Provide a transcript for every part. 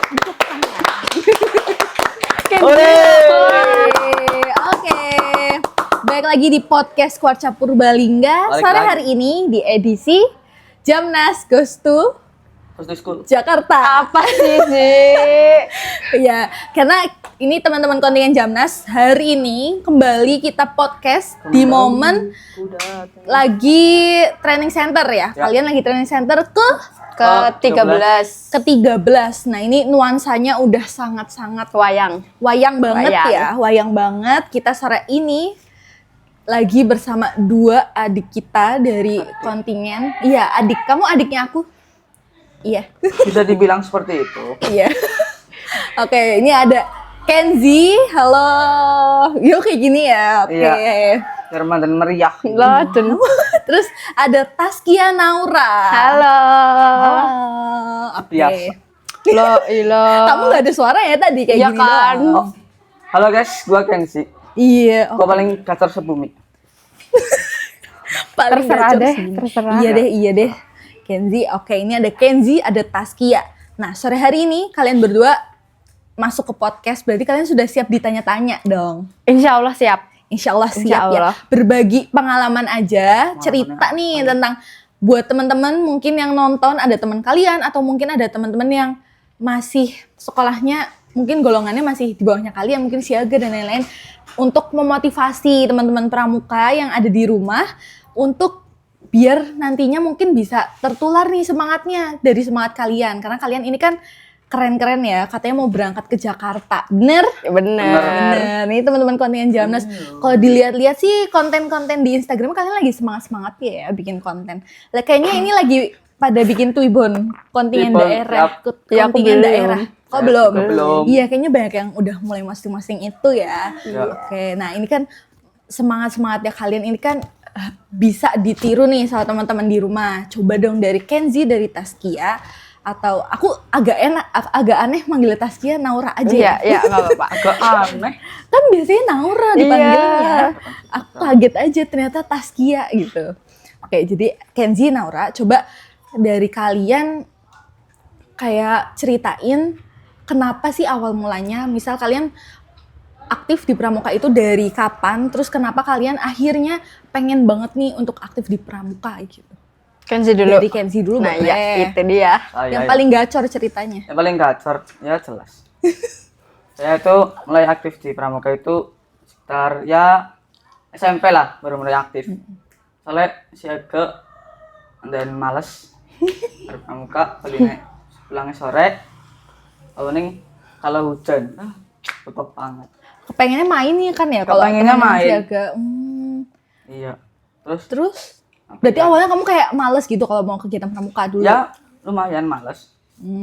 Oke. Baik lagi di podcast Kwarca Purbalingga. Sore hari ini di edisi Jamnas Goes to School Jakarta. Apa sih? Ya, karena ini teman-teman kontingen Jamnas hari ini kembali kita podcast di momen lagi training center ya. Kalian lagi training center ke-13. Nah, ini nuansanya udah sangat-sangat wayang banget ya. Wayang banget. Kita sore ini lagi bersama dua adik kita dari kontingen. Iya, adik. Kamu adiknya aku? Iya. Bisa dibilang seperti itu. Iya. Oke, ini ada Kenzi. Halo. Yuk kayak gini ya. Oke. Iya. Jerman dan meriah. Terus ada Taskia Naura. Halo. Oke. Biasa. Kamu gak ada suara ya tadi kayak Iya gini kan? doang. Halo guys, gua Kenzi. Iya. Gua paling gacor sebumi. Paling Terserah gacor deh, sih. terserah. Iya deh. Kenzi, oke, ini ada Kenzi, ada Taskia. Nah, sore hari ini kalian berdua masuk ke podcast, berarti kalian sudah siap ditanya-tanya dong. Insya Allah siap. Insya Allah siap Insya Allah. ya. Berbagi pengalaman aja, cerita nih tentang buat teman-teman mungkin yang nonton ada teman kalian atau mungkin ada teman-teman yang masih sekolahnya mungkin golongannya masih di bawahnya kalian, mungkin siaga dan lain-lain, untuk memotivasi teman-teman pramuka yang ada di rumah untuk biar nantinya mungkin bisa tertular nih semangatnya dari semangat kalian, karena kalian ini kan keren-keren ya, katanya mau berangkat ke Jakarta, bener? Bener. Nih teman-teman kontingen Jamnas, kalau dilihat-lihat sih konten-konten di Instagram kalian lagi semangat-semangat ya bikin konten. Lah kayaknya ini lagi pada bikin tuibon kontingen Tuibon, daerah, Ya, aku kontingen belum. daerah. Kok Ya, belum? belum. Iya, kayaknya banyak yang udah mulai masing-masing itu ya. Ya. Oke, nah ini kan semangat-semangatnya kalian ini kan bisa ditiru nih sama teman-teman di rumah. Coba dong dari Kenzi, dari Taskia, atau aku agak aneh manggil Taskia Naura aja ya. Iya, nggak apa-apa. Agak aneh. Kan biasanya Naura dipanggilnya. Iya. Aku kaget aja ternyata Taskia gitu. Oke, jadi Kenzi, Naura, coba dari kalian kayak ceritain kenapa sih awal mulanya, misal kalian aktif di Pramuka itu dari kapan, terus kenapa kalian akhirnya pengen banget nih untuk aktif di Pramuka gitu. Kenzi dulu. Dari Kenzi dulu Nah boleh. iya, itu dia. Yang paling gacor ceritanya. Yang paling gacor, ya jelas. Saya itu mulai aktif di Pramuka itu sekitar ya SMP lah, baru mulai aktif. Soalnya siaga dan males berpramuka, paling pulangnya sore. Awalnya kalau hujan, tetap banget. Kepengennya main nih kan ya kalau Kepengennya temen main. siaga. Iya. Terus Terus berarti awalnya kamu kayak males gitu kalau mau kegiatan pramuka dulu. ya lumayan males.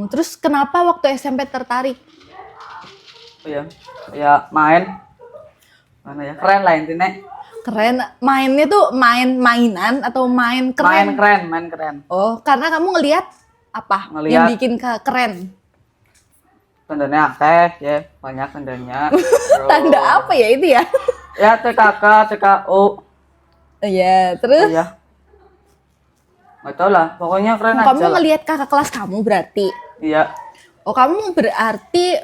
Terus kenapa waktu SMP tertarik? Iya. Ya main. Mana ya? Keren lah intinya. Keren. Mainnya tuh main-mainan atau main keren? Main keren. Oh, karena kamu ngelihat apa Ngelihat. yang bikin keren? Tandanya akeh ya, banyak tandanya. Tanda apa ya itu ya? Ya TKK, TKO. Iya, terus Ya. Nggak tahu lah, pokoknya keren aja. kamu lah. ngelihat kakak kelas kamu berarti. Iya. Oh, kamu berarti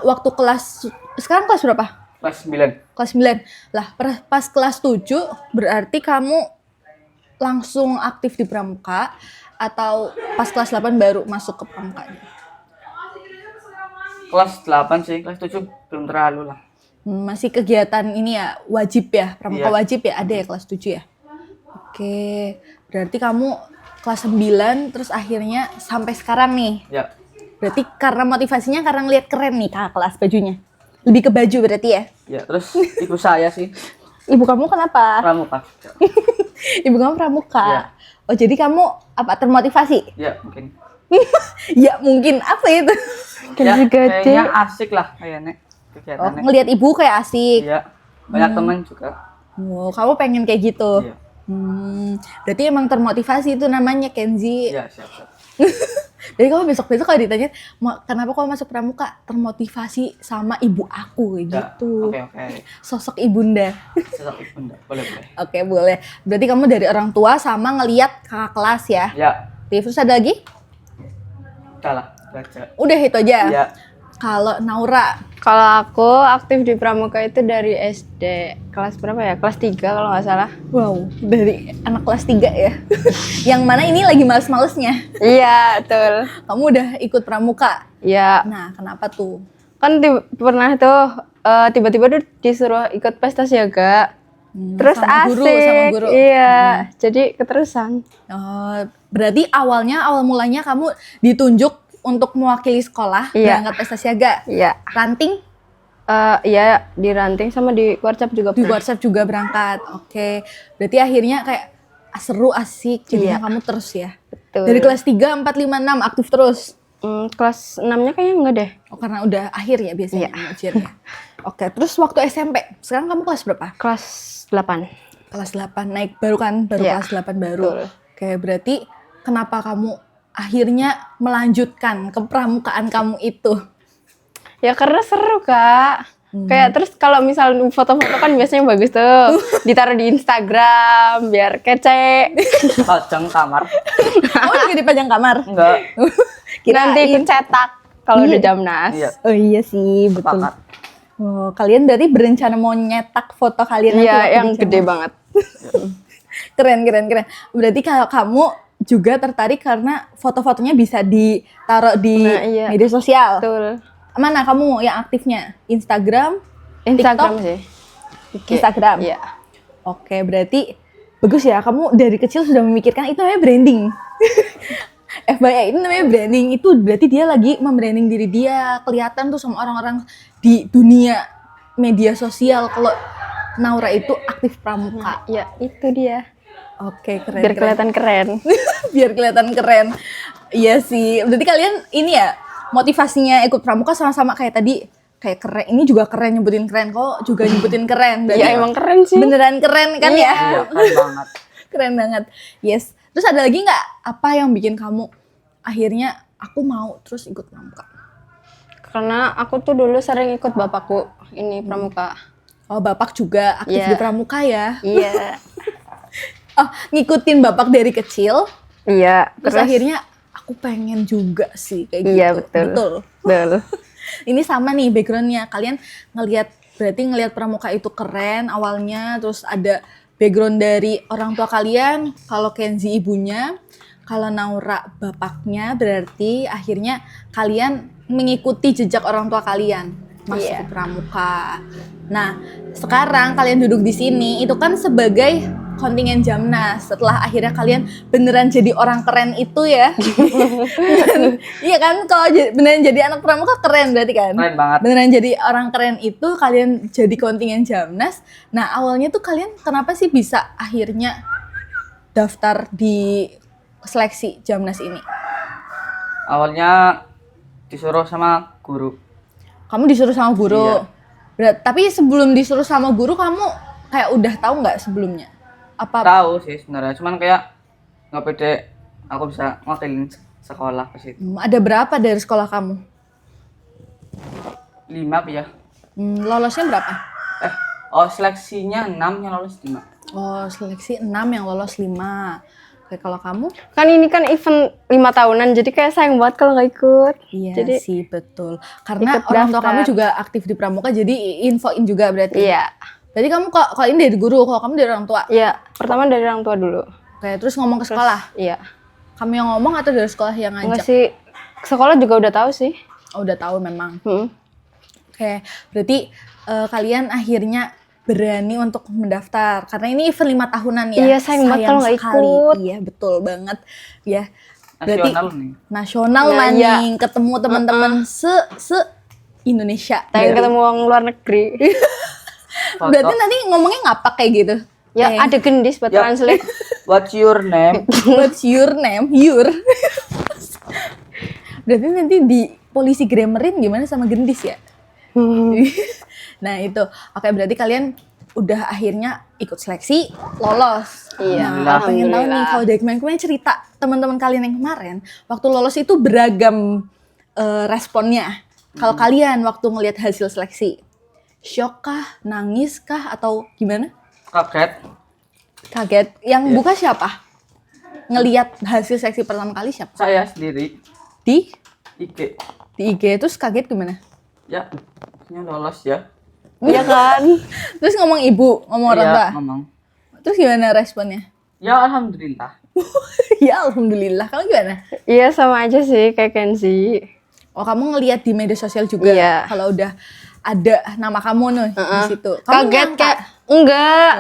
waktu kelas sekarang kelas berapa? Kelas 9. Kelas 9. Lah, pas kelas 7 berarti kamu langsung aktif di Pramuka atau pas kelas 8 baru masuk ke Pramuka? Kelas 8 sih, kelas 7 belum terlalu lah. Masih kegiatan ini ya, wajib ya, Pramuka Iya. wajib ya, ada ya kelas 7 ya? Oke, berarti kamu kelas 9 terus akhirnya sampai sekarang nih. Ya. Berarti karena motivasinya karena ngeliat keren nih kakak kelas bajunya. Lebih ke baju berarti ya? Ya, terus ibu saya sih Ibu kamu kenapa? pramuka. Ibu kamu pramuka. Iya. Oh, jadi kamu apa termotivasi? Ya, mungkin. Ya mungkin apa itu? Ya, Kenzi gede. kayaknya asik lah kayaknya Oh, kegiatannya. ngelihat ibu kayak asik. Iya. Banyak teman juga. Oh, kamu pengen kayak gitu. Iya. Berarti emang termotivasi itu namanya Kenzi. Iya, siap. Jadi kamu besok-besok kalau ditanya, kenapa kamu masuk pramuka? Termotivasi sama ibu aku Ya, gitu. Oke. Sosok ibunda. Sosok ibunda, boleh. Oke, boleh. Berarti kamu dari orang tua sama ngeliat kakak kelas ya. Ya, Terus ada lagi? udah lah. Baca. Udah itu aja. Iya. Kalau Naura, Kalau aku aktif di Pramuka itu dari SD kelas berapa ya? Kelas 3 kalau nggak salah. wow, dari anak kelas 3 ya. Yang mana ini lagi males-malesnya. Iya, betul. Kamu udah ikut pramuka. Iya, Nah, kenapa tuh? kan pernah tuh tiba-tiba tuh disuruh ikut pesta siaga. Terus sama asik. guru, sama guru. Iya, jadi keterusan. Oh, berarti awal mulanya kamu ditunjuk untuk mewakili sekolah Iya. berangkat pesta siaga. Iya. Ranting Iya, di ranting sama di WhatsApp juga di pernah. WhatsApp juga berangkat. Oke. Berarti akhirnya kayak seru, asik, jadinya Iya. kamu terus ya. Betul. Dari kelas 3, 4, 5, 6 aktif terus. Kelas 6-nya kayaknya enggak deh. Oh, karena udah akhir ya biasanya Iya. ujiannya. Oke, terus waktu SMP, sekarang kamu kelas berapa? Kelas 8. Kelas 8, naik baru kan? Baru Iya, kelas 8 baru. betul. Oke, berarti kenapa kamu akhirnya melanjutkan kepramukaan kamu itu? Ya karena seru, Kak. Kayak terus kalau misal foto-foto kan biasanya bagus tuh. Ditaruh di Instagram biar kece. Pajang kamar. Kamu juga dipajang kamar? Enggak. Nanti ikut cetak kalau udah Jamnas. Iya. Oh iya sih, betul. Sepakat. Oh, kalian berarti berencana mau nyetak foto kalian nanti Iya, waktu yang di gede Jamnas? banget. Keren. Berarti kalau kamu juga tertarik karena foto-fotonya bisa ditaruh di Nah, iya. media sosial. Betul. Mana kamu yang aktifnya? Instagram? Instagram TikTok? sih. Instagram. Iya. Oke, berarti bagus ya. Kamu dari kecil sudah memikirkan itu namanya branding. FYI, itu namanya branding. Itu berarti dia lagi membranding diri dia. Kelihatan tuh sama orang-orang di dunia media sosial kalau Naura itu aktif pramuka. Iya, itu dia. Oke, keren. Biar kelihatan keren. Biar kelihatan keren. Iya sih. Berarti kalian ini ya motivasinya ikut pramuka sama-sama kayak tadi, kayak keren. Ini juga keren, nyebutin keren kok, juga nyebutin keren. Berarti Ya emang keren sih. beneran keren kan ya? Iya, keren banget. Keren banget. Yes. Terus ada lagi nggak apa yang bikin kamu akhirnya aku mau terus ikut pramuka? Karena aku tuh dulu sering ikut bapakku ini pramuka. Oh, bapak juga aktif Iya. di pramuka ya? Iya. Oh, ngikutin bapak dari kecil, Iya. terus akhirnya aku pengen juga sih kayak gitu. Iya, betul. Betul. Ini sama nih backgroundnya. Kalian berarti ngelihat pramuka itu keren awalnya, terus ada background dari orang tua kalian. Kalau Kenzi ibunya, kalau Naura bapaknya, berarti akhirnya kalian mengikuti jejak orang tua kalian masuk Iya. ke pramuka. Nah, sekarang kalian duduk di sini itu kan sebagai kontingen Jamnas. Setelah akhirnya kalian beneran jadi orang keren itu ya. Iya kan, kalau beneran jadi anak pramuka keren berarti kan? Keren banget. Beneran jadi orang keren itu kalian jadi kontingen Jamnas. Nah, awalnya tuh kalian kenapa sih bisa akhirnya daftar di seleksi Jamnas ini? Awalnya disuruh sama guru. Kamu disuruh sama guru. Iya. Tapi sebelum disuruh sama guru kamu kayak udah tahu nggak sebelumnya? Apa Tahu sih sebenarnya, cuman kayak nggak pede aku bisa ngakilin sekolah ke situ. Ada berapa dari sekolah kamu? 5 apa ya? Lolosnya berapa? Seleksinya 6, yang lolos 5. Oh, seleksi 6 yang lolos 5. Oke, kalau kamu? Kan ini kan event 5 tahunan, jadi kayak sayang banget kalau nggak ikut. Iya Jadi sih, betul. Karena ikut orang tua daftar. kamu juga aktif di pramuka, jadi infoin juga berarti. iya, Berarti kamu kalau ini dari guru, kalau kamu dari orang tua. iya. Pertama dari orang tua dulu. Oke, terus ngomong ke sekolah. Iya. Kamu yang ngomong atau dari sekolah yang Enggak ngajak? sih, sekolah juga udah tahu sih. Oh, udah tahu memang. Hmm. Oke, berarti kalian akhirnya berani untuk mendaftar karena ini event 5 tahunan ya. Iya, sayang banget kalau nggak sekali. ikut. Iya, betul banget. Ya. Berarti Nasional nih. nasional Nah, lah iya. nih, ketemu teman-teman se Indonesia. Sayang Berarti- ketemu orang luar negeri. Foto. Berarti nanti ngomongnya ngapak kayak gitu. Ya, Kayak, ada gendis buat Ya. translate. What's your name? what's your name? Your. Berarti nanti di polisi grammarin gimana sama gendis ya? Nah itu, oke berarti kalian udah akhirnya ikut seleksi, lolos. Iya, Nah, pengen tahu nih alhamdulillah. kalau dari kemarin cerita teman-teman kalian yang kemarin, waktu lolos itu beragam responnya. Kalau kalian waktu ngelihat hasil seleksi, shock kah, nangis kah, atau gimana? Kaget. Kaget. Yang Iya. buka siapa? Ngelihat hasil seleksi pertama kali siapa? Saya sendiri. Di IG. Di IG terus kaget gimana? Ya, ini lolos ya. Iya kan? Terus ngomong ibu, ngomong orang tua. Iya, ngomong. Terus gimana responnya? Ya alhamdulillah. Ya alhamdulillah. Kamu gimana? Iya sama aja sih kayak Kenzi. Oh, kamu ngelihat di media sosial juga Iya. kalau udah ada nama kamu nih di situ. Kamu Kaget nyangka? kayak enggak.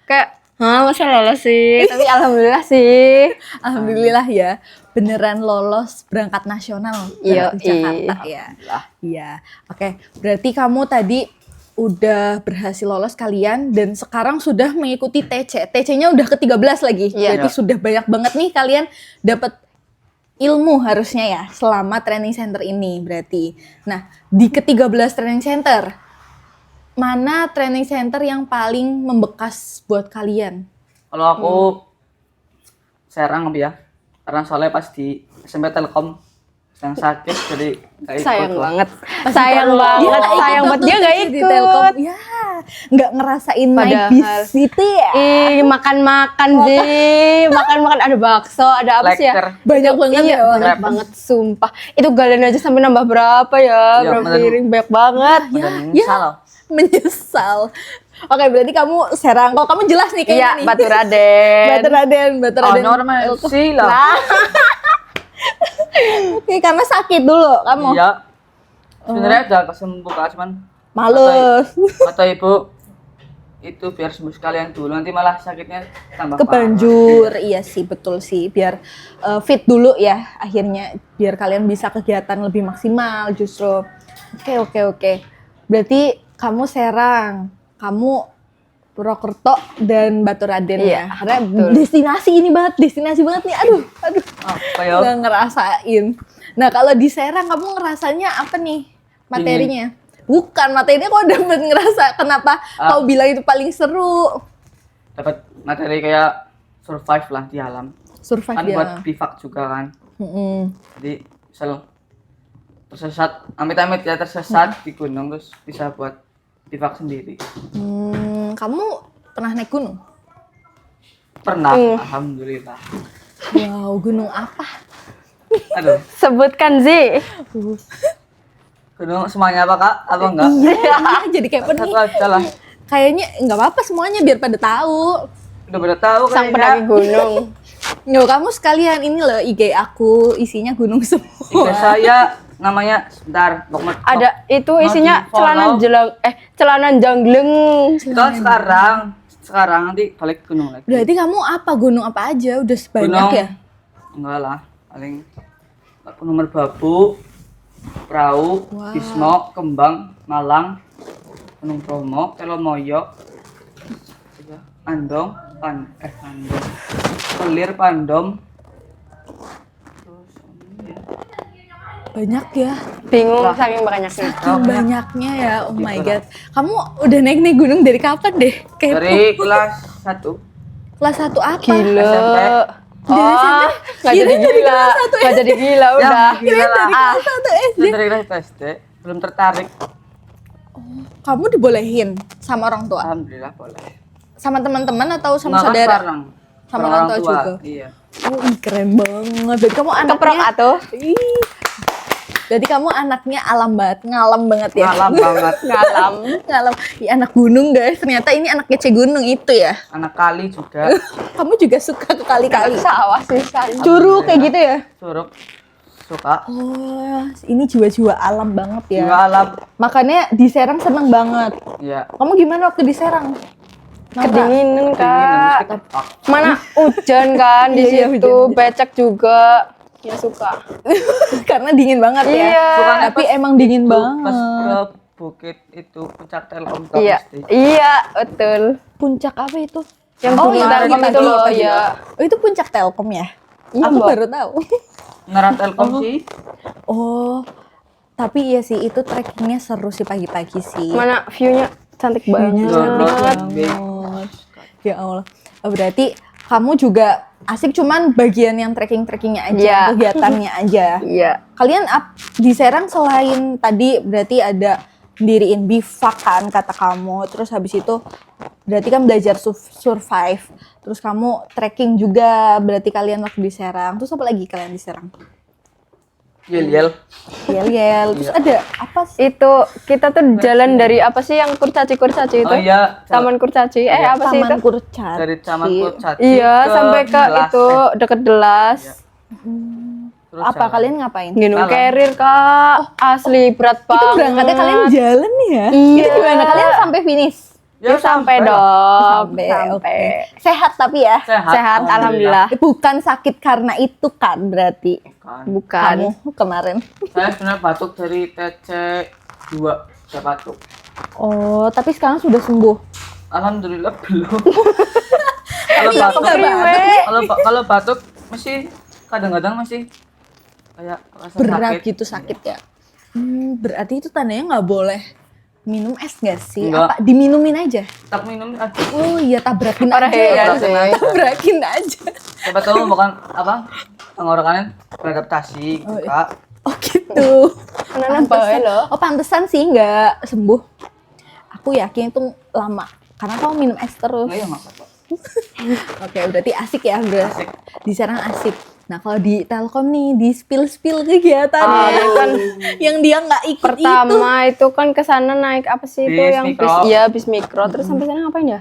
Kayak masa lolos sih? Tapi alhamdulillah sih. Alhamdulillah ya, beneran lolos berangkat nasional Iya, berarti Jakarta ya. Iya. Oke, berarti kamu tadi udah berhasil lolos kalian dan sekarang sudah mengikuti TC. TC-nya udah ke-13 lagi. Iya. Berarti sudah banyak banget nih kalian dapat ilmu harusnya ya selama training center ini berarti. Nah, di ke-13 training center, mana training center yang paling membekas buat kalian? Kalau aku Serang ya. Karena soalnya pas di SMP Telkom yang sakit jadi nggak ikut Sayang lah. banget. Sayang banget. Iya, Sayang ikut banget dia tuh gak di Telkom. ikut. Ya, nggak ngerasain naik Padahal. bis itu ya. Ih, makan-makan sih. Makan-makan ada bakso, ada apa sih ya? Leker. Banyak banget Iya, ya. Wak. banyak banget sumpah. Itu galen aja sampai nambah berapa ya? Iya, Berapa bener. piring banyak banget. Udah Ya. menyesal loh. Menyesal. Oke, berarti kamu Serang. Kalau kamu jelas nih kayaknya Iya, nih. Batu Raden. Batu Raden, Batu Oh, Raden. normal sih lah. Lah, Oke, karena sakit dulu kamu. Iya. Sebenarnya udah kesembuh Kak, cuman Males. kata ibu itu biar sembuh sekalian dulu, nanti malah sakitnya tambah Kebanjur, iya sih, betul sih. Biar fit dulu ya, akhirnya biar kalian bisa kegiatan lebih maksimal justru. Oke. Berarti kamu Serang, kamu Purwokerto dan Batu Raden Iya, ya. Karena betul. destinasi banget nih. Aduh. Apa ya? Nggak ngerasain. Nah, kalau di Serang kamu ngerasanya apa nih materinya? Bukan materinya, kok dapet ngerasa kenapa kau bilang itu paling seru? Dapat materi kayak survive lah di alam. Survive Kan dia. buat bivak juga kan. Mm-mm. Jadi misal tersesat, amit-amit ya tersesat di gunung terus bisa buat bivak sendiri. Kamu pernah naik gunung? Pernah, alhamdulillah. Wow, gunung apa? Aduh, sebutkan Zi. gunung semuanya apa Kak? Apa enggak? Iya, jadi kayak Satu nih. aja lah. Kayaknya nggak apa-apa semuanya biar pada tahu. Udah pada tahu Sang kayaknya. pendaki gunung. Nggak, kamu sekalian ini loh IG aku isinya gunung Tiga semua. saya namanya sebentar, pokoknya Ada itu isinya di-follow. celana jangleng. Itu sekarang nanti balik gunung lagi. Berarti kamu apa gunung apa aja? Udah sebanyak Gunung ya? enggak lah, paling Gunung Merbabu, Perahu, Wow. Bismo, Kembang, Malang, Gunung Bromo, Telomoyo, Andong, Andong, Pelir, Pandom, terus ini ya. Banyak ya. Bingung saking banyaknya. Saking banyaknya ya. Oh my god. Kamu udah naik gunung dari kapan deh? Kepo. Dari kelas 1 Kelas 1 apa? Gila. SMP. Dari SMP? Oh, nggak jadi Kirain dari gila. kelas 1 Nggak jadi gila udah. gila lah. Dari kelas 1 SD. Dari kelas SD, belum tertarik. Kamu dibolehin sama orang tua? Alhamdulillah boleh. Sama teman-teman atau sama Nggak, saudara? sekarang. Sama orang tua juga? Iya. Oh, ih, keren banget. Berarti kamu Keprok anaknya. atuh. Ih. Berarti kamu anaknya alam banget, ngalam banget ya. Malam banget. Ngalam. Ngalam. Ih, anak gunung guys. Ternyata ini anak kece gunung itu ya. Anak kali juga. Kamu juga suka ke kali-kali. Sawah sih san. Curug kayak gitu ya. Suruk. Suka. Oh, ini jiwa-jiwa alam banget ya. Juga alam. Makanya di Serang seneng banget. Iya. Kamu gimana waktu di Serang? Kedinginan Dinginan, kak. terus ketok. Mana hujan kan di Iya, situ, hujan. becek juga. Ya suka. Karena dingin banget ya. Iya. Tapi emang dingin Pas banget. ke bukit itu puncak Telkom tau Iya, mesti. iya betul. Puncak apa itu? Yang Oh, Gunung yang Telkom tadi, itu loh, tadi. ya. Oh, itu puncak Telkom ya? Iya, Aku Mbak. baru tahu. Ngarah Telkom sih. Oh, tapi iya sih itu trekkingnya seru sih pagi-pagi sih. Mana view-nya cantik banget. Banget. Ya Allah. Oh, berarti kamu juga asik cuman bagian yang trekking-trekkingnya aja, Iya. kegiatannya aja. Iya. Kalian di Serang selain tadi berarti ada diriin bivak kan kata kamu, terus habis itu berarti kan belajar survive, terus kamu trekking juga berarti kalian waktu di Serang. Terus apa lagi kalian di Serang? Yel. Yel-yel. Terus ada apa sih? Itu kita tuh jalan dari apa sih yang kurcaci itu? Oh iya, Taman Kurcaci. Apa sih itu? Taman Kurcaci. dari Taman Kurcaci Iya, sampai ke Gelas. itu deket Delas. Terus Apa jalan. kalian ngapain? Gendong Jalan. carrier Kak. Asli berat Itu banget. berangkatnya kalian jalan ya? Iya. Itu gimana? Kalian sampai finish? Ya, sampai lah. dong. Sampai. Sampai. Oke. Sehat tapi ya? Sehat, alhamdulillah. Bukan sakit karena itu kan berarti Bukan. Bukan. kamu kemarin. Saya sebenarnya batuk dari TC 2 saya batuk. Oh, tapi sekarang sudah sembuh. Alhamdulillah belum. Kalau Iya, batuk, nggak batuk. kalau batuk masih kadang-kadang masih kayak rasa Berat sakit. gitu sakit ya. Berarti itu tandanya nggak boleh minum es nggak sih? Nggak. Apa diminumin aja? Tak minum aja. Oh iya, tabrakin Parah aja ya, ya. sih. Tabrakin aja. Siapa tahu bukan apa tenggorokannya beradaptasi gitu, Oh, iya. Kak. Oh gitu. Karena bae loh. Oh pantesan sih nggak sembuh. Aku yakin itu lama. Karena kamu minum es terus. Enggak ya enggak apa-apa. Oke, berarti asik ya, Bro. Asik. Di sana asik. Nah, kalau di Telkom nih, di spill kegiatannya itu kan yang dia nggak ikut itu. pertama itu kan ke sana naik apa sih itu Bis yang mikro. bis, iya bis mikro terus sampai sana ngapain ya?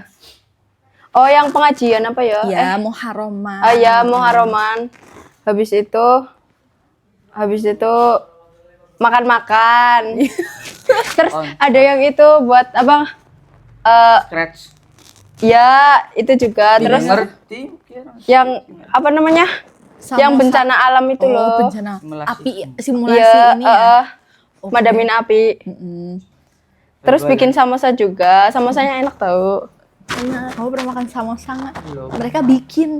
Oh, yang pengajian apa ya? Ya, Muharraman. Oh ya, Muharraman. Habis itu makan-makan. Terus Oh. ada yang itu buat apa? Scratch. Ya, itu juga. Terus Ngerti kira. yang apa namanya? Sama- yang bencana alam itu Oh, loh. bencana Simulasi. api, simulasi Iya, ini ya. Oke. madamin api. Mm-mm. Terus bikin samosa juga. Samosanya enak tau. Karena kamu pernah makan samosa nggak? Belum. Mereka bikin.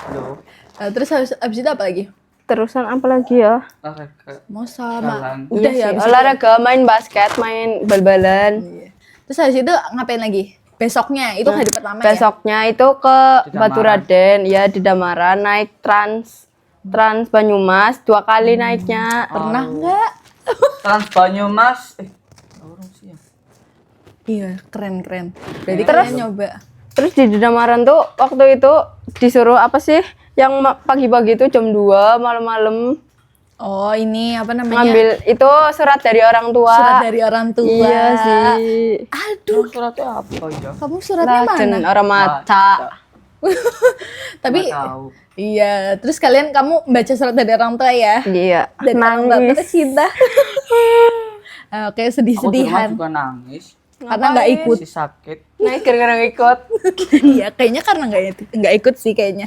Belum. Terus habis itu apa lagi? Terusan apa lagi ya? Olahraga. Mau sama. Jalan. Udah Iya ya. sih, habis itu. olahraga, main basket, main bal-balan. Iya. Terus habis itu ngapain lagi? Besoknya itu hari pertama ya. Besoknya itu ke Di Damaran. Baturaden, ya di Damaran, naik Trans Banyumas 2 kali naiknya. Pernah nggak? Trans Banyumas. Orang sih ya. Iya, keren. Berarti Terus- kalian nyoba. Terus di Damaran tuh waktu itu disuruh apa sih? Yang pagi-pagi itu jam 2 malam-malam Oh, ini apa namanya? ngambil itu surat dari orang tua. Surat dari orang tua. Iya sih. Aduh, Suratnya apa ya? kamu suratnya Lajen mana? orang maca. Tapi Nggak tahu. iya, terus kamu baca surat dari orang tua ya? Iya. Dari orang tua Nangis. tercinta. Oke, Aku di rumah sedih-sedihan. juga nangis. Karena nggak ikut. Masih sakit. Naik gara-gara ikut. Iya, kayaknya karena nggak ikut sih kayaknya.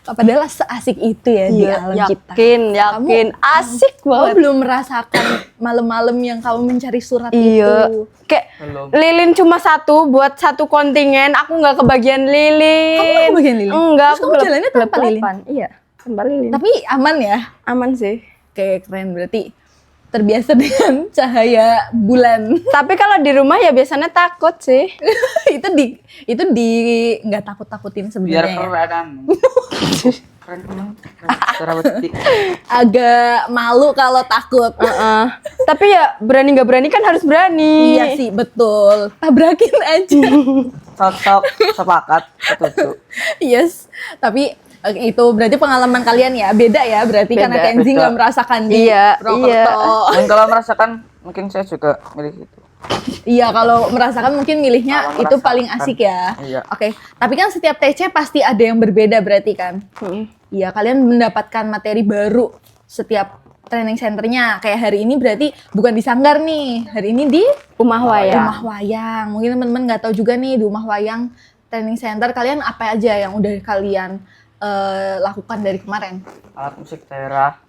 Padahal seasik itu ya di alam kita. Yakin. Asik Kamu banget. belum merasakan malam-malam yang kamu mencari surat Iya. itu. Kayak Belum. lilin cuma satu buat satu kontingen, aku nggak kebagian lilin. Kamu nggak kebagian lilin? Enggak, Terus kamu jalannya tanpa lilin? Iya, tanpa lilin. Tapi aman ya? Aman sih. Kayak keren berarti terbiasa dengan cahaya bulan. Tapi kalau di rumah ya biasanya takut sih. itu di nggak takut-takutin Biar sebenarnya ya. keren. Keren emang. Terawati. Agak malu kalau takut. Heeh. Tapi ya berani nggak berani kan harus berani. Iya sih, betul. Tabrakin aja. Cocok. Sepakat. Setuju. Yes. Tapi itu berarti pengalaman kalian ya beda ya berarti karena Beda, Kenzi beda. nggak merasakan di Iya, Purwokerto. Dan kalau merasakan mungkin saya juga milih itu. Iya, kalau merasakan mungkin milihnya Kalau itu merasakan. paling asik ya. Iya. Oke, tapi kan setiap TC pasti ada yang berbeda berarti kan? Mm. Iya, kalian mendapatkan materi baru setiap training centernya. Kayak hari ini berarti bukan di Sanggar nih. Hari ini di Rumah wayang. Rumah Wayang. Mungkin teman-teman nggak tahu juga nih di Rumah Wayang training center kalian apa aja yang udah kalian lakukan dari kemarin? Alat musik daerah.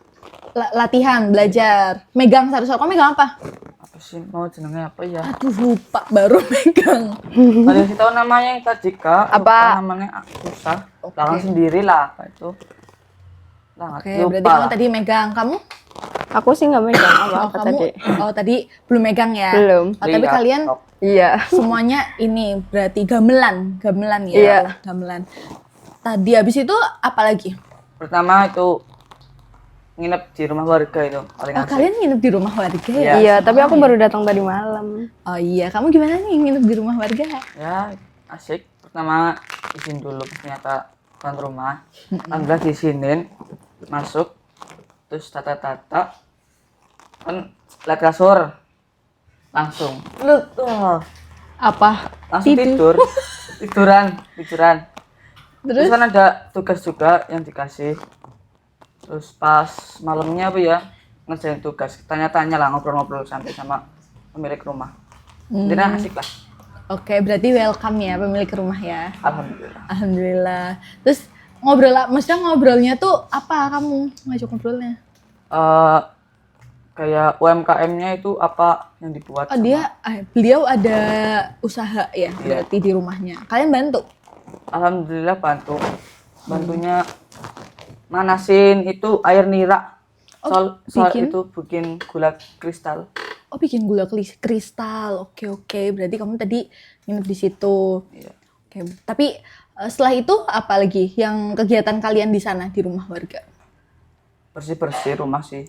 Latihan, belajar, megang satu-satu. Kamu megang apa? Apa sih mau jenengnya apa ya? Aduh, lupa baru megang. Ada sih tahu namanya yang tadi Kak. Apa? Lupa namanya susah. Oke. Belakang sendiri lah apa itu. Lah, Oke, lupa berarti kamu lah. tadi megang. Kamu? Aku sih nggak megang apa-apa kamu? tadi. Oh, tadi belum megang ya? Belum. Oh, tapi Lihat, kalian sok. Iya. semuanya ini berarti gamelan ya? Iya. Gamelan. Tadi habis itu apa lagi? Pertama itu nginep di rumah warga itu paling Oh, asik. kalian nginep di rumah warga ya? Iya. Iya, tapi aku baru datang tadi malam. Oh iya, kamu gimana nih nginep di rumah warga? Ya asik. Pertama izin dulu ternyata tuan rumah. Alhamdulillah diizinin masuk. terus tata-tata, kan lihat kasur, langsung, Apa? langsung tidur, tiduran. Terus kan ada tugas juga yang dikasih. Terus pas malamnya apa ya, ngerjain tugas, tanya-tanya lah, ngobrol-ngobrol santai sama pemilik rumah. Intinya asik lah. Oke, berarti welcome ya pemilik rumah ya. Alhamdulillah. Alhamdulillah. Terus maksudnya ngobrolnya tuh apa kamu ngajak ngobrolnya? Kayak UMKM-nya itu apa yang dibuat Oh dia, beliau ada usaha ya Iya. berarti di rumahnya. Kalian bantu? Alhamdulillah bantunya manasin itu air nira. Oh, Soal bikin? itu bikin gula kristal. Oh bikin gula kristal. Oke. Berarti kamu tadi nginep di situ. Iya. Oke. Tapi setelah itu apa lagi yang kegiatan kalian di sana di rumah warga? Bersih rumah sih,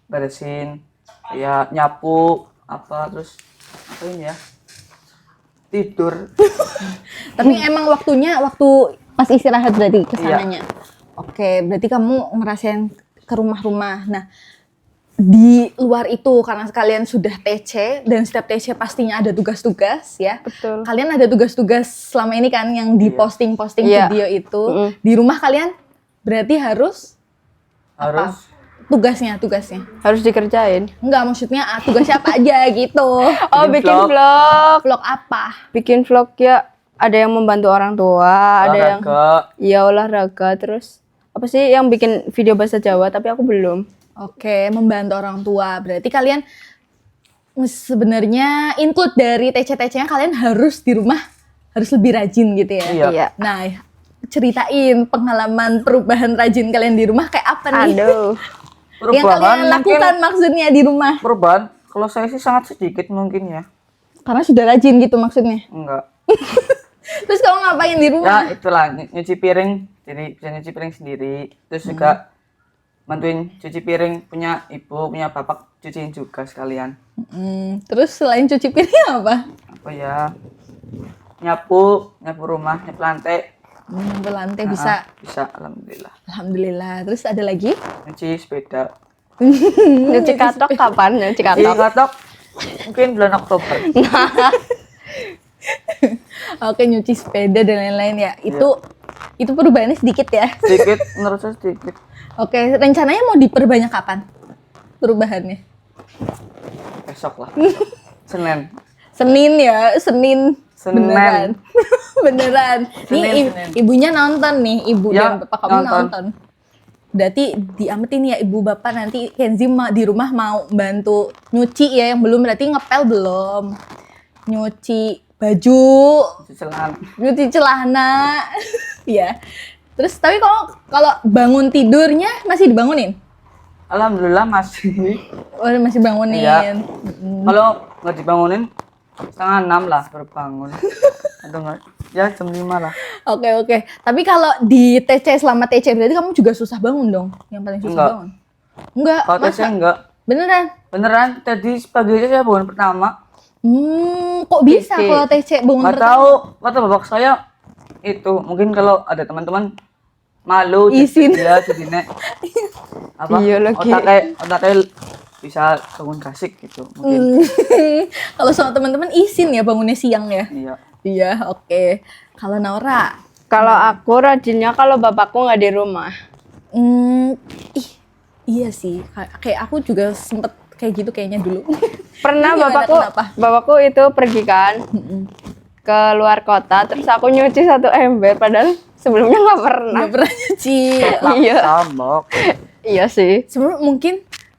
beresin, ya nyapu apa, terus apa ini ya, tidur. Tapi emang waktu pas istirahat berarti kesananya. Iya. Oke, berarti kamu ngerasain ke rumah-rumah. Nah, di luar itu karena kalian sudah TC dan setiap TC pastinya ada tugas-tugas ya. Betul. Kalian ada tugas-tugas selama ini kan yang diposting-posting Iya. video itu. Di rumah kalian berarti harus Harus tugasnya. Harus dikerjain. Enggak, maksudnya tugasnya apa aja gitu. Oh, Bikin bikin vlog. vlog. Vlog apa? Bikin vlog ya, ada yang membantu orang tua, ada yang olahraga. olahraga, terus apa sih yang bikin video bahasa Jawa tapi aku belum. Oke, membantu orang tua. Berarti kalian sebenarnya include dari TC-TC-nya kalian harus di rumah harus lebih rajin gitu ya. Iya. Nah, ceritain pengalaman perubahan rajin kalian di rumah kayak apa nih? Aduh. Yang kalian lakukan maksudnya di rumah. Perubahan, kalau saya sih sangat sedikit mungkin ya. Karena sudah rajin gitu maksudnya. Enggak. Terus kamu ngapain di rumah? Ya itulah nyuci piring, jadi bisa nyuci piring sendiri. Terus juga bantuin cuci piring punya ibu, punya bapak, cuciin juga sekalian. Terus selain cuci piring apa? Apa ya? Nyapu rumah, nyapu lantai. Nyapu lantai bisa. Bisa, alhamdulillah. Alhamdulillah. Terus ada lagi? Nyuci sepeda. Nyuci katok kapan? Nyuci Nyuci katok. katok mungkin bulan Oktober. Oke, nyuci sepeda dan lain-lain ya. Itu perubahannya sedikit ya. Sedikit, menurut saya sedikit. Oke, rencananya mau diperbanyak kapan perubahannya? Besok lah. Senin. Senin ya, Senin. Senin. Beneran. Beneran. Nih Senin. ibunya nonton nih, ibu Ya, dan bapak kamu nonton. nonton. Berarti diametin ya ibu bapak nanti Kenzi di rumah mau bantu nyuci ya yang belum, berarti ngepel belum. Nyuci baju, nyuci celana. Ya. Terus tapi kalau bangun tidurnya masih dibangunin? Alhamdulillah masih. Oh, masih bangunin. Iya. Kalau nggak dibangunin 5:30 lah baru bangun. Atau nggak? Ya jam 5 lah. Oke. Tapi kalau di TC selama TC berarti kamu juga susah bangun dong? Yang paling susah Enggak. bangun? Enggak. Kalau Masa? tesnya enggak. Beneran? Tadi pagi aja saya bangun pertama. Kok bisa Oke. kalau TC bangun Nggak pertama? tahu, kata bapak saya itu mungkin kalau ada teman-teman malu Izin. jadi nek apa Iya lagi. otaknya bisa bangun kasik gitu mungkin. Kalau sama teman-teman izin ya bangunnya siang ya? Iya. Iya, oke. Kalau Naura? Kalau aku rajinnya kalau bapakku nggak di rumah. Iya sih. Kayak aku juga sempet kayak gitu kayaknya dulu. Pernah Gimana, kenapa? bapakku itu pergi kan ke luar kota, terus aku nyuci 1 ember, padahal sebelumnya nggak pernah. Nggak pernah nyuci. Iya. Tambok. Iya sih. Sebenarnya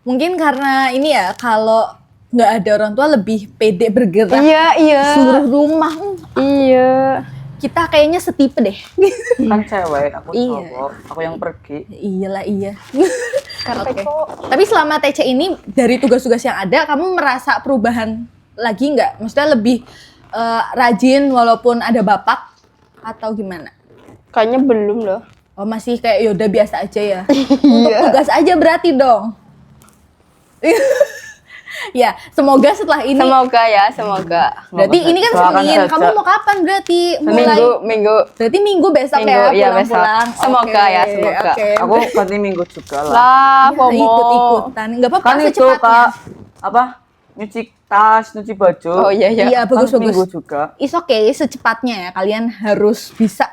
mungkin karena ini ya, kalau nggak ada orang tua lebih pede bergerak Iya. seluruh rumah. Iya. Kita kayaknya setipe deh. Kan cewek, aku Iya. cowok, aku yang pergi. Iyalah iya. Karena Oke. Tapi selama TC ini dari tugas-tugas yang ada, kamu merasa perubahan lagi nggak? Maksudnya lebih rajin walaupun ada bapak atau gimana? kayaknya belum loh. Oh masih kayak yaudah biasa aja ya. Untuk tugas aja berarti dong. Ya, semoga setelah ini. Semoga ya, semoga. Berarti ini kan Doakan Senin. saja. Kamu mau kapan berarti? Mulai. Minggu. Berarti minggu besok Minggu, ya iya, besok. pulang-pulang. Semoga Oke, ya, semoga. oke. Aku ganti minggu juga lah. Lah, Ya, FOMO. ikut-ikutan. Enggak apa-apa Kan itu secepatnya. Kak, apa? Nyuci tas, nyuci baju. Oh iya ya. Iya, Kan bagus-bagus. minggu juga. It's okay, secepatnya ya. Kalian harus bisa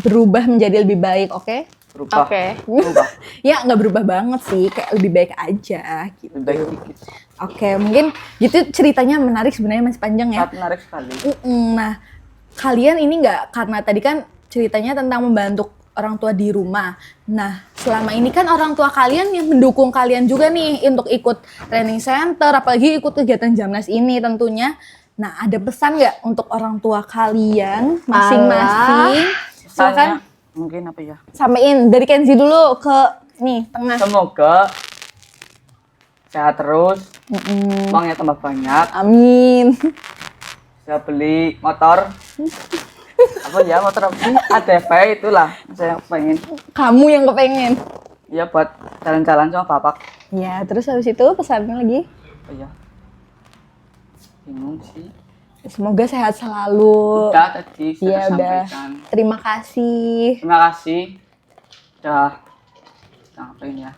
berubah menjadi lebih baik, oke? Berubah. Oke. Berubah. Ya, nggak berubah banget sih, kayak lebih baik aja gitu. Lebih baik dikit. Oke, mungkin gitu ceritanya menarik sebenarnya masih panjang ya. Sangat menarik sekali. Nah, kalian ini nggak, karena tadi kan ceritanya tentang membantu orang tua di rumah. Nah, selama ini kan orang tua kalian yang mendukung kalian juga nih untuk ikut training center, apalagi ikut kegiatan Jamnas ini tentunya. Nah, ada pesan nggak untuk orang tua kalian masing-masing? Silakan Pesannya mungkin apa ya? sampaiin dari Kenzi dulu ke nih tengah. Semoga sehat terus, uangnya tambah banyak, Amin. bisa beli motor. Apa ya motor apa sih? ATV itulah saya pengen. Kamu yang kepengen. Ya buat jalan-jalan sama bapak. Ya, terus habis itu pesannya lagi. Oh ya. Bingung sih. Semoga sehat selalu. Udah tadi Iya, sudah udah. sampaikan. Terima kasih. Terima kasih. Udah ngapain ya?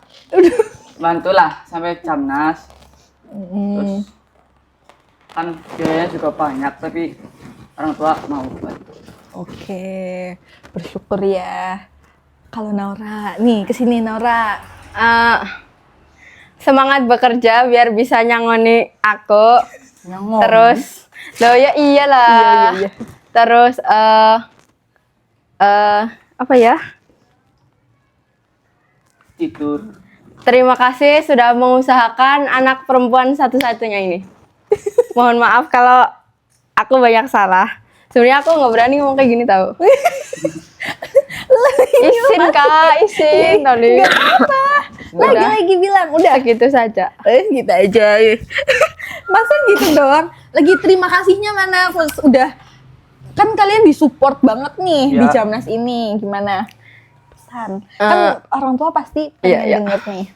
Bantulah sampai Jamnas. Terus kan biayanya juga banyak tapi orang tua mau bantu. Oke, bersyukur ya. Kalau Naura, nih kesini Naura. Semangat bekerja biar bisa nyangoni aku. Nyangoni. Terus, loh ya iyalah. Iya. Terus, apa ya? Tidur. Terima kasih sudah mengusahakan anak perempuan satu-satunya ini. Mohon maaf kalau aku banyak salah. Sebenarnya aku nggak berani ngomong kayak gini tau. Isin kak, isin tadi. Gak apa-apa. Lagi bilang, udah. Segitu saja. Gitu aja. Masa gitu doang? Lagi terima kasihnya mana? Udah. Kan kalian disupport banget nih di Ya. Jamnas ini. Gimana? Pesan. Kan orang tua pasti pengen iya. denger nih.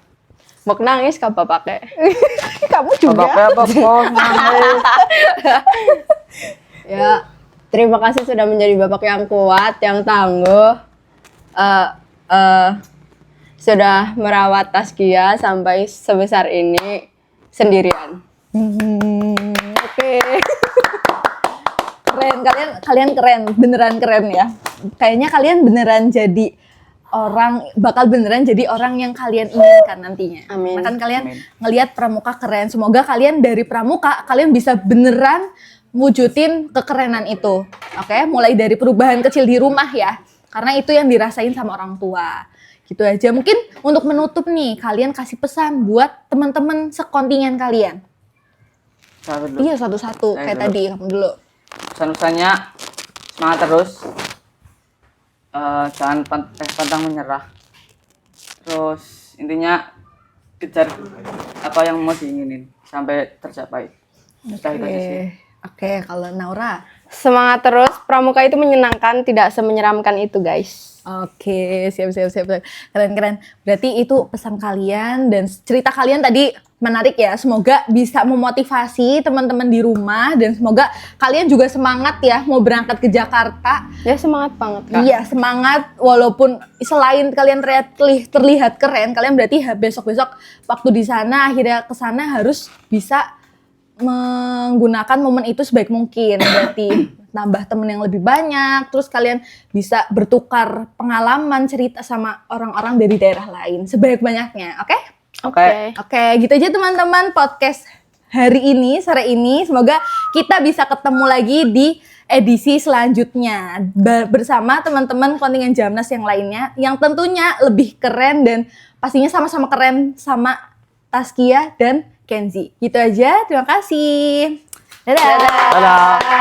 Mau nangis kak pakai. Kamu juga. Bapaknya apa kok? Ya, terima kasih sudah menjadi bapak yang kuat, yang tangguh. Sudah merawat Taskia sampai sebesar ini sendirian. Oke. Keren, kalian keren, beneran keren ya. Kayaknya kalian beneran jadi bakal beneran jadi orang yang kalian inginkan nantinya. Amin. Nah, kan kalian Amin. ngelihat Pramuka keren. Semoga kalian dari Pramuka kalian bisa beneran wujudin kekerenan itu. Oke, mulai dari perubahan kecil di rumah ya. Karena itu yang dirasain sama orang tua. Gitu aja. Mungkin untuk menutup nih, kalian kasih pesan buat teman-teman sekontingen kalian. Satu dulu. Iya, satu-satu Saya kayak dulu. tadi kamu dulu. Pesan-pesannya semangat terus. Jangan pantang menyerah. Terus intinya kejar apa yang mau diinginin sampai tercapai. Sudah itu aja sih. Oke, kalau Naura. Semangat terus, pramuka itu menyenangkan, tidak semenyeramkan itu guys. Oke, siap. Keren. Berarti itu pesan kalian dan cerita kalian tadi menarik ya. Semoga bisa memotivasi teman-teman di rumah dan semoga kalian juga semangat ya mau berangkat ke Jakarta. Ya semangat banget kak. Iya, semangat walaupun selain kalian terlihat keren, kalian berarti besok-besok waktu di sana akhirnya ke sana harus bisa menggunakan momen itu sebaik mungkin. Berarti nambah temen yang lebih banyak, terus kalian bisa bertukar pengalaman cerita sama orang-orang dari daerah lain sebanyak-banyaknya, oke? Oke. Oke, gitu aja teman-teman podcast hari ini, sore ini. Semoga kita bisa ketemu lagi di edisi selanjutnya bersama teman-teman kontingen Jamnas yang lainnya yang tentunya lebih keren dan pastinya sama-sama keren sama Taskia dan Kenzi. Gitu aja, terima kasih. Dadah. Dadah.